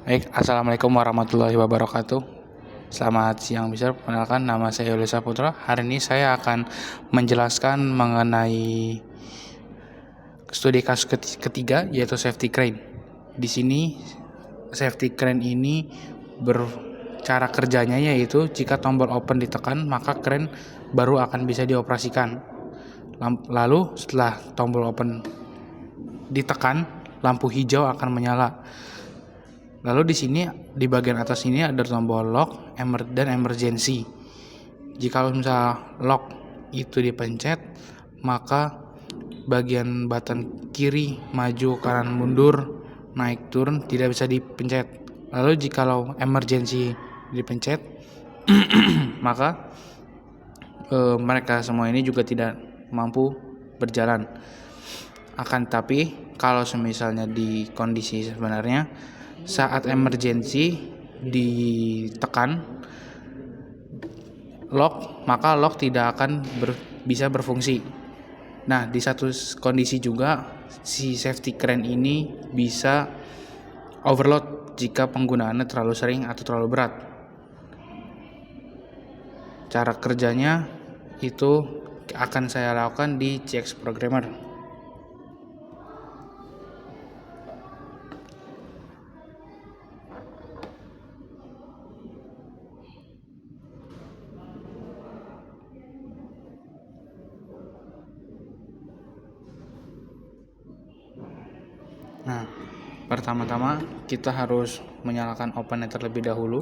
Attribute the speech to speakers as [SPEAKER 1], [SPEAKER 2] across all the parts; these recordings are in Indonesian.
[SPEAKER 1] Baik, Assalamualaikum warahmatullahi wabarakatuh. Selamat siang, bisa perkenalkan nama saya Yuli Saputra. Hari ini saya akan menjelaskan mengenai studi kasus ketiga, yaitu safety crane. Di sini safety crane ini cara kerjanya yaitu jika tombol open ditekan, maka crane baru akan bisa dioperasikan. Lalu setelah tombol open ditekan, lampu hijau akan menyala. Lalu di sini di bagian atas ini ada tombol lock dan emergency. Jika misalnya lock itu dipencet, maka bagian button kiri maju, kanan, mundur, naik, turun tidak bisa dipencet. Lalu jikalau emergency dipencet, maka mereka semua ini juga tidak mampu berjalan. Akan tapi kalau misalnya di kondisi sebenarnya saat emergency ditekan lock, maka lock tidak akan bisa berfungsi. Nah, di satu kondisi juga si safety crane ini bisa overload jika penggunaannya terlalu sering atau terlalu berat. Cara kerjanya itu akan saya lakukan di CX Programmer. Nah, pertama-tama kita harus menyalakan opennya terlebih dahulu.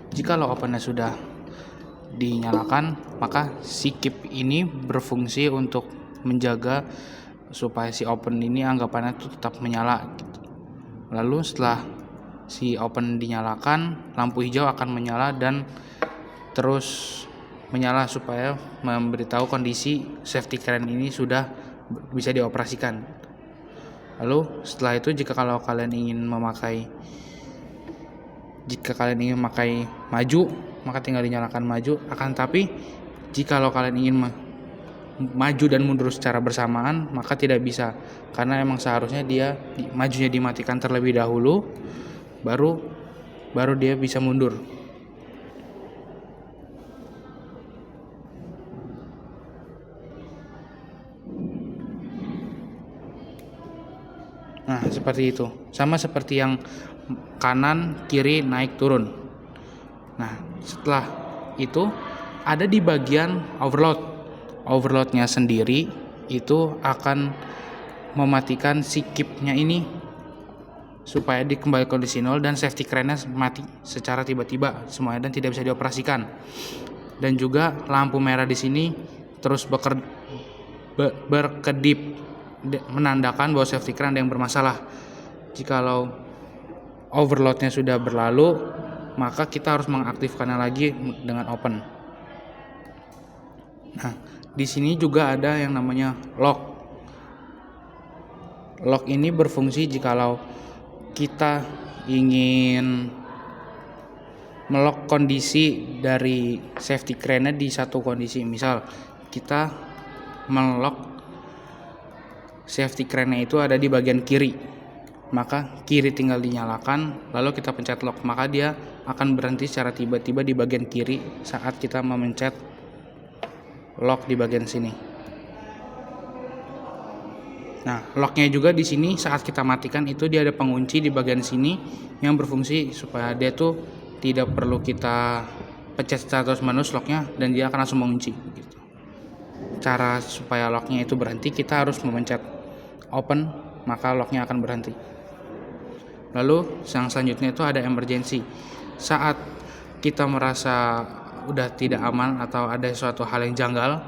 [SPEAKER 1] Jikalau opennya sudah dinyalakan, maka si keep ini berfungsi untuk menjaga supaya si open ini anggapannya itu tetap menyala gitu. Lalu setelah si open dinyalakan, lampu hijau akan menyala dan terus menyala supaya memberitahu kondisi safety crane ini sudah bisa dioperasikan. Lalu setelah itu jika kalian ingin memakai maju, maka tinggal dinyalakan maju. Akan tapi jika kalian ingin maju dan mundur secara bersamaan, maka tidak bisa, karena emang seharusnya dia majunya dimatikan terlebih dahulu, baru dia bisa mundur. Nah, seperti itu. Sama seperti yang kanan, kiri, naik, turun. Nah, setelah itu ada di bagian overload. Overloadnya sendiri itu akan mematikan si keep-nya ini supaya dikembali kondisi 0 dan safety crane-nya mati secara tiba-tiba semuanya dan tidak bisa dioperasikan. Dan juga lampu merah di sini terus berkedip menandakan bahwa safety crane ada yang bermasalah. Jikalau overloadnya sudah berlalu, maka kita harus mengaktifkannya lagi dengan open. Nah, di sini juga ada yang namanya lock. Lock ini berfungsi jikalau kita ingin melock kondisi dari safety crane-nya di satu kondisi. Misal kita melock safety crane-nya itu ada di bagian kiri, maka kiri tinggal dinyalakan, lalu kita pencet lock, maka dia akan berhenti secara tiba-tiba di bagian kiri saat kita memencet lock di bagian sini. Nah, locknya juga di sini saat kita matikan itu dia ada pengunci di bagian sini yang berfungsi supaya dia tuh tidak perlu kita pencet terus-menerus locknya dan dia akan langsung mengunci gitu. Cara supaya locknya itu berhenti, kita harus memencet open, maka locknya akan berhenti. Lalu yang selanjutnya itu ada emergency. Saat kita merasa udah tidak aman atau ada suatu hal yang janggal,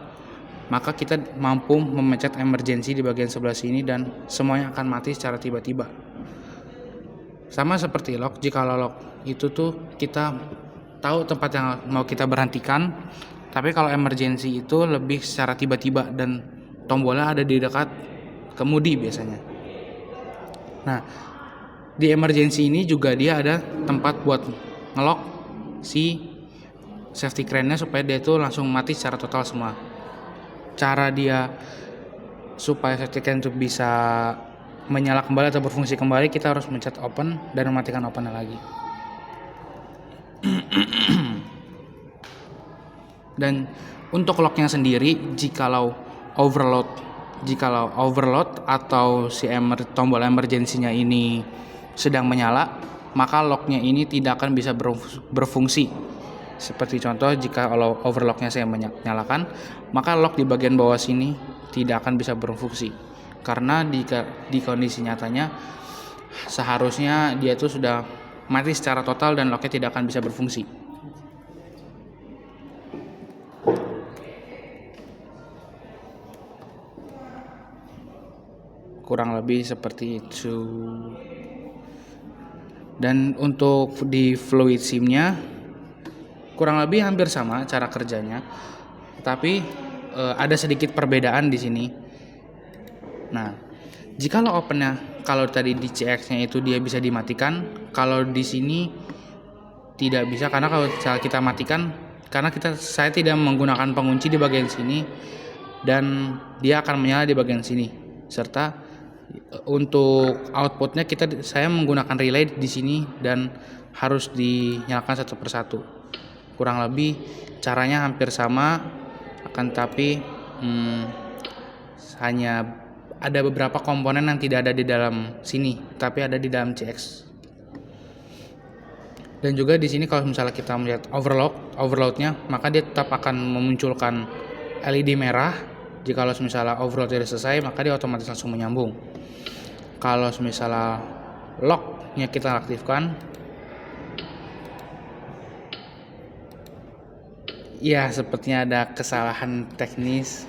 [SPEAKER 1] maka kita mampu memencet emergency di bagian sebelah sini dan semuanya akan mati secara tiba-tiba. Sama seperti lock, jika lock itu tuh kita tahu tempat yang mau kita berhentikan, tapi kalau emergency itu lebih secara tiba-tiba dan tombolnya ada di dekat kemudi biasanya. Nah, di emergency ini juga dia ada tempat buat ngelock si safety crane-nya supaya dia itu langsung mati secara total semua. Cara dia supaya safety crane itu bisa menyala kembali atau berfungsi kembali, kita harus mencet open dan mematikan opennya lagi. Dan untuk locknya sendiri, jikalau overload atau si tombol emergensinya ini sedang menyala, maka locknya ini tidak akan bisa berfungsi. Seperti contoh, jika overlocknya saya menyalakan, maka lock di bagian bawah sini tidak akan bisa berfungsi, karena di kondisi nyatanya seharusnya dia itu sudah mati secara total dan locknya tidak akan bisa berfungsi. Kurang lebih seperti itu. Dan untuk di fluid SIM-nya kurang lebih hampir sama cara kerjanya, tapi ada sedikit perbedaan di sini. Nah, kalau tadi di CX-nya itu dia bisa dimatikan, kalau di sini tidak bisa, karena kalau kita matikan, karena saya tidak menggunakan pengunci di bagian sini dan dia akan menyala di bagian sini. Serta untuk outputnya saya menggunakan relay di sini dan harus dinyalakan satu persatu. Kurang lebih caranya hampir sama, akan tapi hanya ada beberapa komponen yang tidak ada di dalam sini, tapi ada di dalam CX. Dan juga di sini kalau misalnya kita melihat overloadnya, maka dia tetap akan memunculkan LED merah. Jika misalnya overload sudah selesai, maka dia otomatis langsung menyambung. Kalau misalnya locknya kita aktifkan, ya sepertinya ada kesalahan teknis.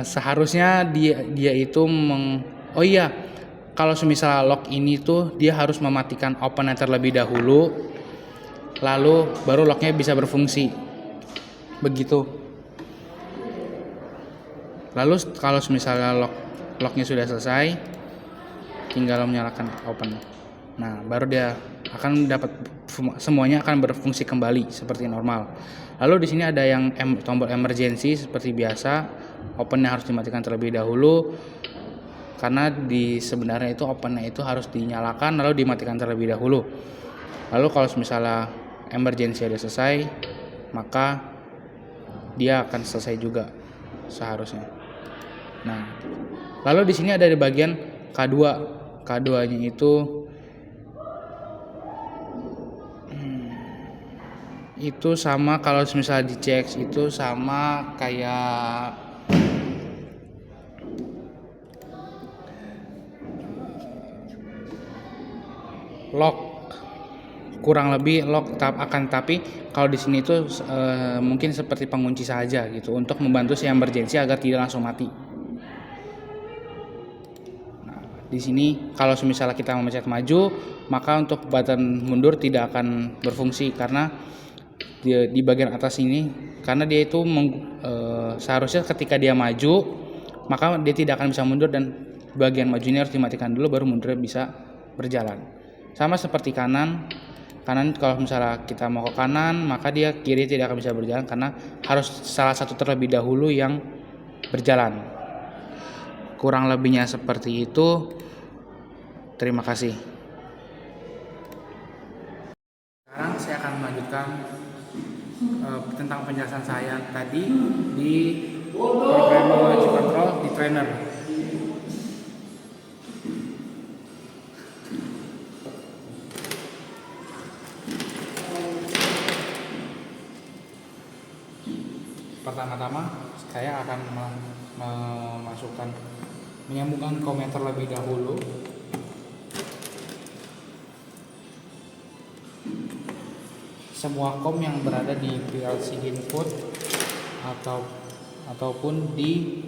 [SPEAKER 1] Seharusnya dia itu kalau misalnya lock ini tuh dia harus mematikan open terlebih dahulu, lalu baru locknya bisa berfungsi. Begitu. Lalu kalau misalnya locknya sudah selesai, tinggal menyalakan open. Nah, baru dia akan semuanya akan berfungsi kembali seperti normal. Lalu di sini ada yang tombol emergency seperti biasa, opennya harus dimatikan terlebih dahulu, karena sebenarnya itu opennya itu harus dinyalakan lalu dimatikan terlebih dahulu. Lalu kalau misalnya emergency sudah selesai, maka dia akan selesai juga seharusnya. Nah, lalu di sini ada di bagian K2. K2-nya itu sama, kalau misalnya di CX itu sama kayak lock, kurang lebih lock tapi kalau di sini itu mungkin seperti pengunci saja gitu, untuk membantu si emergency agar tidak langsung mati. Nah, di sini kalau misalnya kita memencet maju, maka untuk button mundur tidak akan berfungsi, karena di bagian atas ini, karena dia itu seharusnya ketika dia maju, maka dia tidak akan bisa mundur, dan bagian maju ini harus dimatikan dulu baru mundurnya bisa berjalan. Sama seperti kanan kalau misalnya kita mau ke kanan, maka dia kiri tidak akan bisa berjalan, karena harus salah satu terlebih dahulu yang berjalan. Kurang lebihnya seperti itu. Terima kasih. Sekarang saya akan melanjutkan tentang penjelasan saya tadi di Programmability Control di Trainer. Pertama-tama saya akan menyambungkan komen terlebih dahulu. Semua kom yang berada di PLC input ataupun di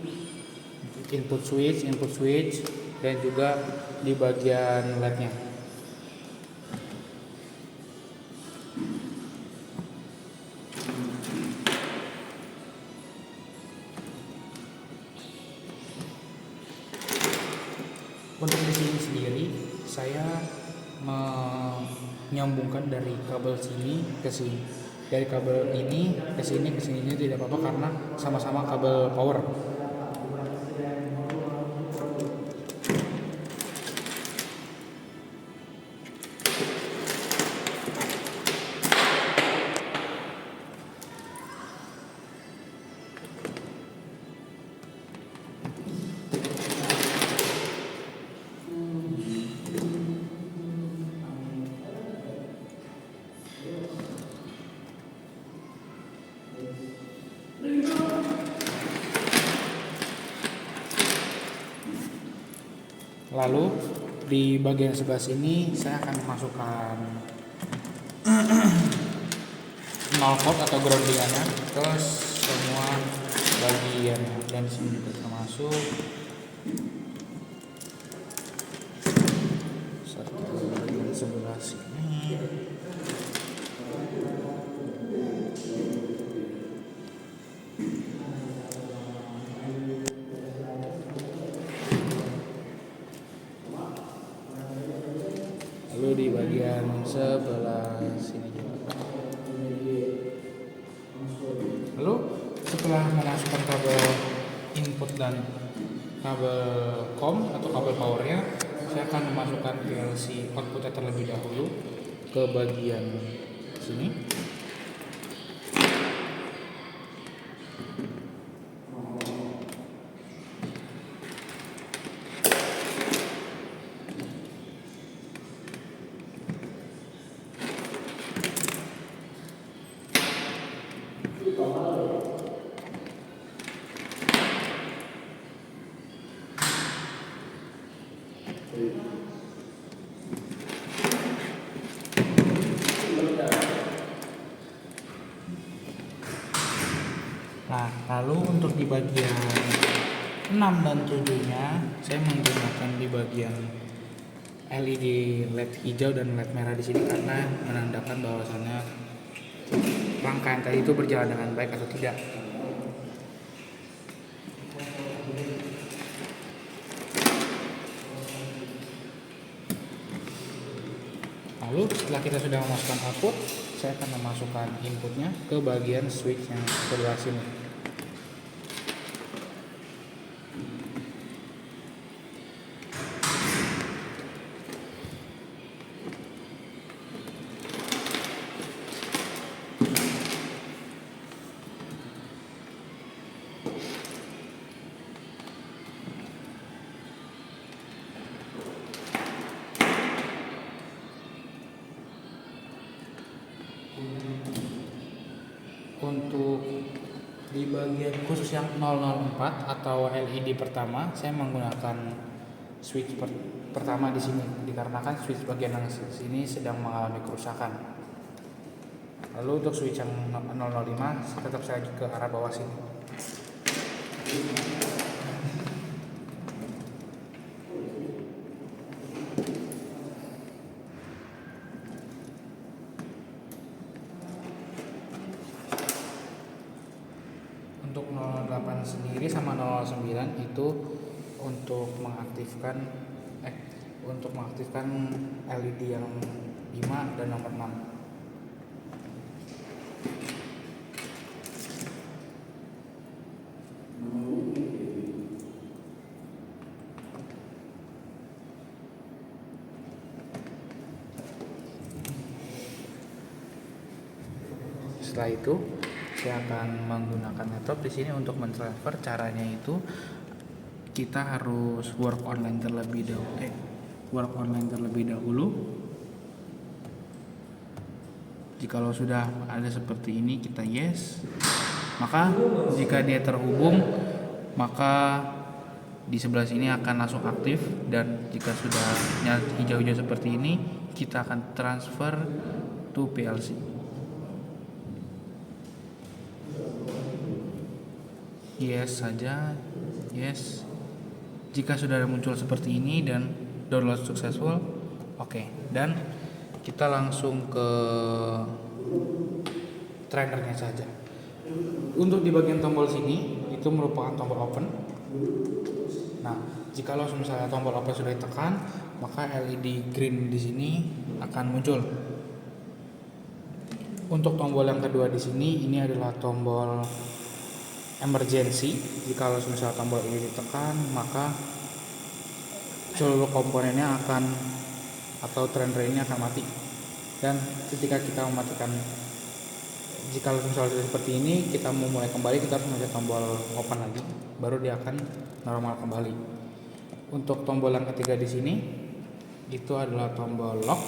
[SPEAKER 1] input switch dan juga di bagian LED-nya. Untuk di sini sendiri saya menyambungkan dari kabel sini ke sini, dari kabel ini ke sini tidak apa-apa karena sama-sama kabel power. Lalu di bagian sebelah sini saya akan memasukkan 0 volt atau groundingannya ke semua bagian, dan di sini juga termasuk serta bagian sebelah sini. Lalu di bagian sebelah sini juga. Lalu setelah memasukkan kabel input dan kabel COM atau kabel powernya, saya akan memasukkan PLC outputnya terlebih dahulu ke bagian sini. Nah, lalu untuk di bagian 6 dan 7-nya saya menggunakan di bagian LED LED hijau dan LED merah di sini karena menandakan bahwasannya rangkaian tadi itu berjalan dengan baik atau tidak. Lalu setelah kita sudah memasukkan output, saya akan memasukkan inputnya ke bagian switch yang sebelah sini. Untuk di bagian khusus yang 004 atau LED pertama, saya menggunakan switch pertama di sini dikarenakan switch bagian yang sini sedang mengalami kerusakan. Lalu untuk switch yang 005 tetap saya ke arah bawah sini. Untuk 08 sendiri sama 09 itu untuk mengaktifkan LED yang 5 dan nomor 6. Setelah itu saya akan menggunakan laptop di sini untuk mentransfer. Caranya itu kita harus work online terlebih dahulu. Jikalau sudah ada seperti ini, kita yes. Maka jika dia terhubung, maka di sebelah sini akan langsung aktif, dan jika sudah nyala hijau-hijau seperti ini, kita akan transfer to PLC. Yes saja, yes. Jika sudah muncul seperti ini dan download successful, oke. Dan kita langsung ke trainernya saja. Untuk di bagian tombol sini itu merupakan tombol open. Nah, jika misalnya tombol open sudah ditekan, maka LED green di sini akan muncul. Untuk tombol yang kedua di sini, ini adalah tombol emergency. Jika misalnya tombol ini ditekan, maka seluruh komponennya atau trainer ini akan mati. Dan ketika kita mematikan, jika misalnya seperti ini, kita mau mulai kembali, kita harus mencet tombol open lagi, baru dia akan normal kembali. Untuk tombol yang ketiga di sini itu adalah tombol lock.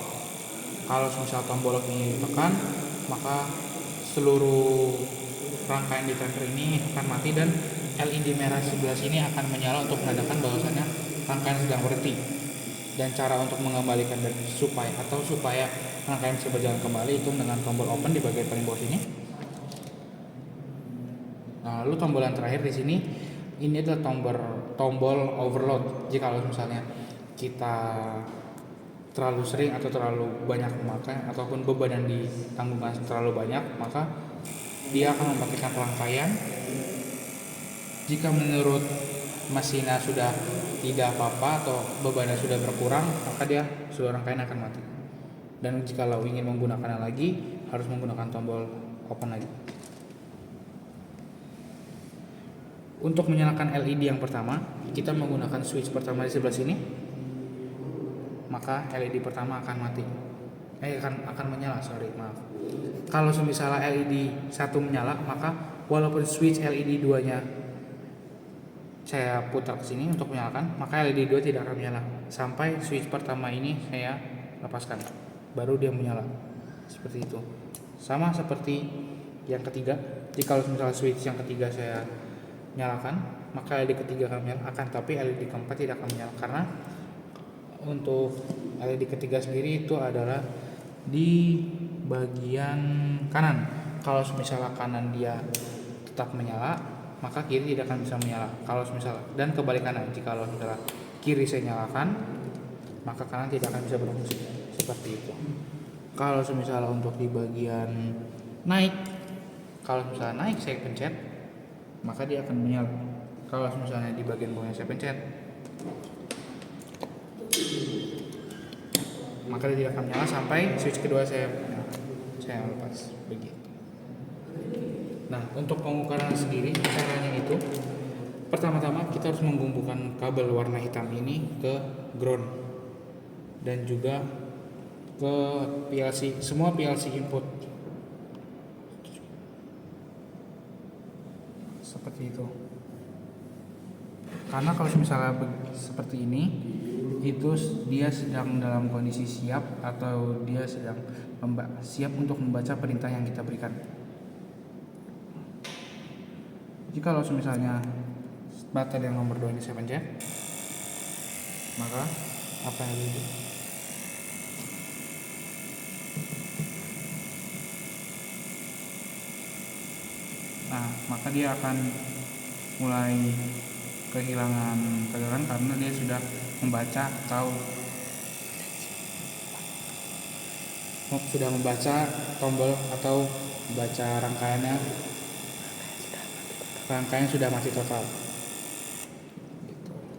[SPEAKER 1] Kalau misalnya tombol lock ini ditekan, maka seluruh rangkaian di tracker ini akan mati dan LED merah sebelah sini akan menyala untuk menandakan bahwasannya rangkaian sedang berhenti. Dan cara untuk mengembalikan supaya rangkaian bisa berjalan kembali itu dengan tombol open di bagian paling bawah sini. Nah, lalu tombol yang terakhir di sini ini adalah tombol overload. Jika misalnya kita terlalu sering atau terlalu banyak memakai ataupun beban yang ditanggungkan terlalu banyak, maka dia akan mematikan rangkaian. Jika menurut mesinnya sudah tidak apa-apa atau bebannya sudah berkurang, maka seluruh rangkaian akan mati. Dan jika ingin menggunakannya lagi, harus menggunakan tombol open lagi. Untuk menyalakan LED yang pertama, kita menggunakan switch pertama di sebelah sini, maka LED pertama akan mati. Akan menyala, maaf. Kalau misalnya LED 1 menyala, maka walaupun switch LED 2-nya saya putar ke sini untuk menyalakan, maka LED 2 tidak akan menyala sampai switch pertama ini saya lepaskan, baru dia menyala. Seperti itu. Sama seperti yang ketiga, jika misalnya switch yang ketiga saya nyalakan, maka LED ketiga akan menyala, tapi LED keempat tidak akan menyala, karena untuk LED ketiga sendiri itu adalah di bagian kanan. Kalau misalnya kanan dia tetap menyala, maka kiri tidak akan bisa menyala. Kalau misalnya, dan kebalikannya, jika misalnya kiri saya nyalakan, maka kanan tidak akan bisa berfungsi. Seperti itu. Kalau misalnya untuk di bagian naik, kalau misalnya naik saya pencet, maka dia akan menyala. Kalau misalnya di bagian bawahnya saya pencet, maka dia tidak akan menyala sampai switch kedua saya lepas. Begitu. Nah, untuk pengukuran sendiri caranya itu, pertama-tama kita harus menggumbukan kabel warna hitam ini ke ground dan juga ke PLC, semua PLC input. Seperti itu. Karena kalau misalnya seperti ini, itu dia sedang dalam kondisi siap atau dia sedang siap untuk membaca perintah yang kita berikan. Jika misalnya baterai yang nomor 2 ini saya pencet, maka apa yang terjadi? Nah, maka dia akan mulai kehilangan tegangan karena dia sudah membaca tombol atau membaca rangkaian sudah mati total.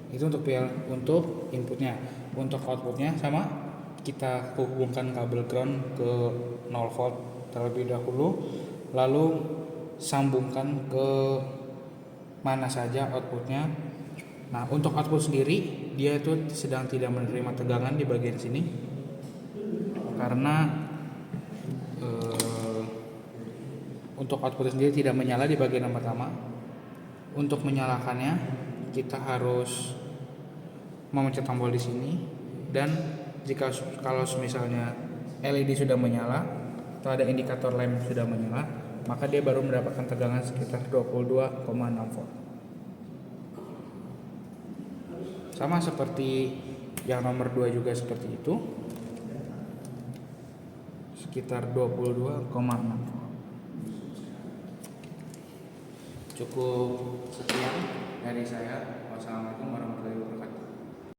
[SPEAKER 1] Itu untuk inputnya. Untuk outputnya sama, kita hubungkan kabel ground ke 0 volt terlebih dahulu, lalu sambungkan ke mana saja outputnya. Nah, untuk output sendiri dia itu sedang tidak menerima tegangan di bagian sini karena untuk output sendiri tidak menyala di bagian yang pertama. Untuk menyalakannya kita harus memencet tombol di sini, dan kalau misalnya LED sudah menyala atau ada indikator lamp sudah menyala, maka dia baru mendapatkan tegangan sekitar 22,6 volt. Sama seperti yang nomor 2 juga seperti itu, sekitar 22,6 volt. Cukup sekian dari saya. Wassalamualaikum warahmatullahi wabarakatuh.